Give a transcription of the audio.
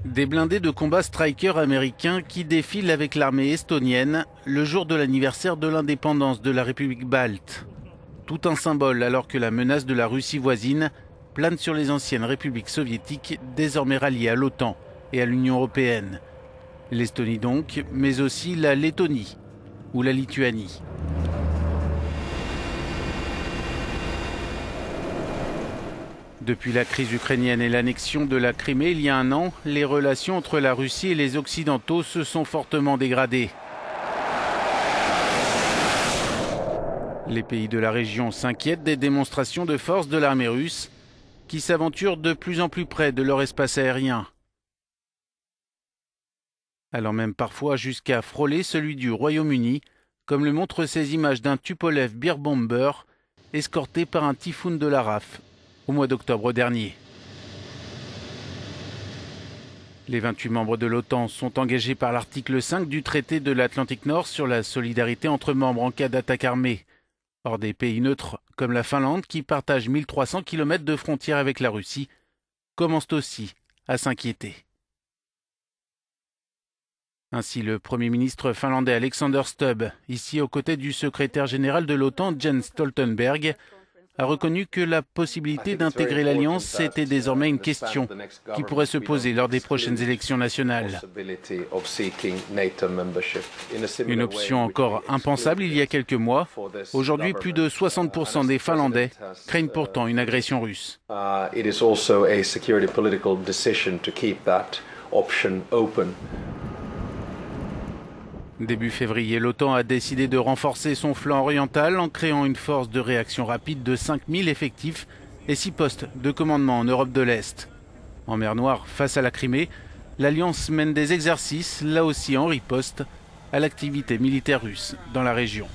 Des blindés de combat Stryker américains qui défilent avec l'armée estonienne le jour de l'anniversaire de l'indépendance de la République balte. Tout un symbole alors que la menace de la Russie voisine plane sur les anciennes républiques soviétiques désormais ralliées à l'OTAN et à l'Union européenne. L'Estonie donc, mais aussi la Lettonie ou la Lituanie. Depuis la crise ukrainienne et l'annexion de la Crimée il y a un an, les relations entre la Russie et les Occidentaux se sont fortement dégradées. Les pays de la région s'inquiètent des démonstrations de force de l'armée russe qui s'aventure de plus en plus près de leur espace aérien, allant même parfois jusqu'à frôler celui du Royaume-Uni, comme le montrent ces images d'un Tupolev Beer Bomber escorté par un Typhoon de la RAF au mois d'octobre dernier. Les 28 membres de l'OTAN sont engagés par l'article 5 du traité de l'Atlantique Nord sur la solidarité entre membres en cas d'attaque armée. Or, des pays neutres comme la Finlande, qui partagent 1300 km de frontière avec la Russie, commencent aussi à s'inquiéter. Ainsi, le Premier ministre finlandais Alexander Stubb, ici aux côtés du secrétaire général de l'OTAN Jens Stoltenberg, a reconnu que la possibilité d'intégrer l'Alliance était désormais une question qui pourrait se poser lors des prochaines élections nationales. Une option encore impensable il y a quelques mois. Aujourd'hui, plus de 60% des Finlandais craignent pourtant une agression russe. Début février, l'OTAN a décidé de renforcer son flanc oriental en créant une force de réaction rapide de 5000 effectifs et 6 postes de commandement en Europe de l'Est. En mer Noire, face à la Crimée, l'Alliance mène des exercices, là aussi en riposte, à l'activité militaire russe dans la région.